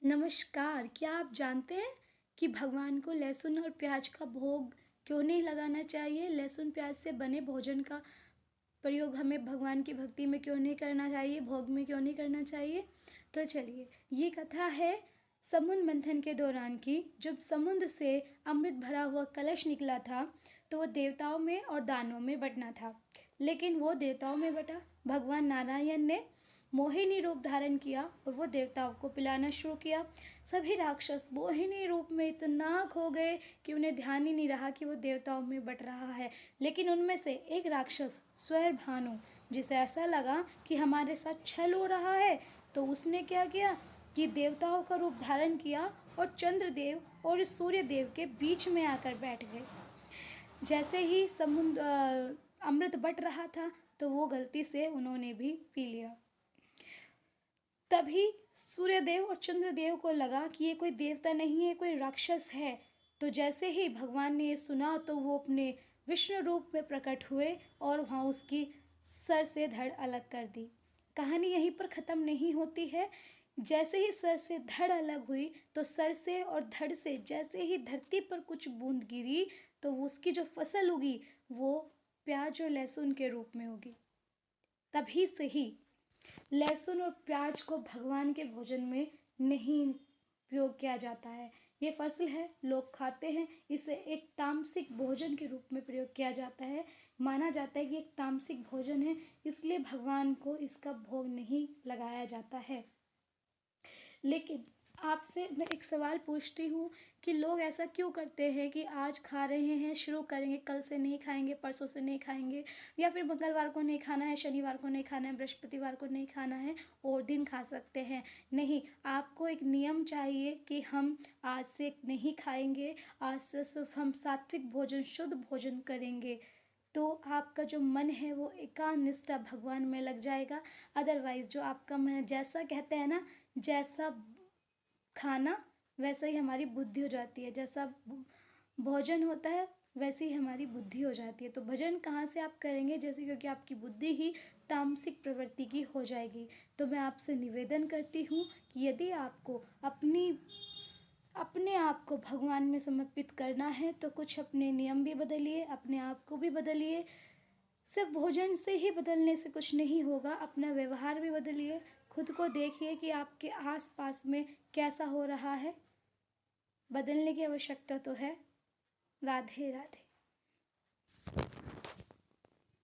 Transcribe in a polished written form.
नमस्कार। क्या आप जानते हैं कि भगवान को लहसुन और प्याज का भोग क्यों नहीं लगाना चाहिए? लहसुन प्याज से बने भोजन का प्रयोग हमें भगवान की भक्ति में क्यों नहीं करना चाहिए, भोग में क्यों नहीं करना चाहिए? तो चलिए, ये कथा है समुद्र मंथन के दौरान की। जब समुद्र से अमृत भरा हुआ कलश निकला था तो वो देवताओं में और दानवों में बंटना था, लेकिन वो देवताओं में बटा। भगवान नारायण ने मोहिनी रूप धारण किया और वो देवताओं को पिलाना शुरू किया। सभी राक्षस मोहिनी रूप में इतना खो गए कि उन्हें ध्यान ही नहीं रहा कि वो देवताओं में बट रहा है। लेकिन उनमें से एक राक्षस स्वयं भानु, जिसे ऐसा लगा कि हमारे साथ छल हो रहा है, तो उसने क्या किया कि देवताओं का रूप धारण किया और चंद्रदेव और सूर्य देव के बीच में आकर बैठ गए। जैसे ही अमृत बट रहा था तो वो गलती से उन्होंने भी पी लिया। तभी सूर्यदेव और चंद्रदेव को लगा कि ये कोई देवता नहीं है, कोई राक्षस है। तो जैसे ही भगवान ने ये सुना तो वो अपने विष्णु रूप में प्रकट हुए और वहाँ उसकी सर से धड़ अलग कर दी। कहानी यहीं पर ख़त्म नहीं होती है। जैसे ही सर से धड़ अलग हुई तो सर से और धड़ से जैसे ही धरती पर कुछ बूंद गिरी तो उसकी जो फसल उगी वो प्याज और लहसुन के रूप में उगी। तभी से ही लहसुन और प्याज को भगवान के भोजन में नहीं उपयोग किया जाता है। ये फसल है, लोग खाते हैं, इसे एक तामसिक भोजन के रूप में प्रयोग किया जाता है। माना जाता है कि एक तामसिक भोजन है, इसलिए भगवान को इसका भोग नहीं लगाया जाता है। लेकिन आपसे मैं एक सवाल पूछती हूँ कि लोग ऐसा क्यों करते हैं कि आज खा रहे हैं, शुरू करेंगे, कल से नहीं खाएंगे, परसों से नहीं खाएंगे, या फिर मंगलवार को नहीं खाना है, शनिवार को नहीं खाना है, बृहस्पतिवार को नहीं खाना है, और दिन खा सकते हैं। नहीं, आपको एक नियम चाहिए कि हम आज से नहीं खाएंगे, आज से सिर्फ हम सात्विक भोजन, शुद्ध भोजन करेंगे। तो आपका जो मन है वो एकांत निष्ठा भगवान में लग जाएगा। अदरवाइज जो आपका मन जैसा कहते हैं ना, जैसा खाना वैसा ही हमारी बुद्धि हो जाती है, जैसा भोजन होता है वैसे ही हमारी बुद्धि हो जाती है। तो भजन कहाँ से आप करेंगे, जैसे क्योंकि आपकी बुद्धि ही तामसिक प्रवृत्ति की हो जाएगी। तो मैं आपसे निवेदन करती हूँ कि यदि आपको अपने आप को भगवान में समर्पित करना है तो कुछ अपने नियम भी बदलिए, अपने आप को भी बदलिए। सिर्फ भोजन से ही बदलने से कुछ नहीं होगा, अपना व्यवहार भी बदलिए। खुद को देखिए कि आपके आसपास में कैसा हो रहा है। बदलने की आवश्यकता तो है। राधे राधे।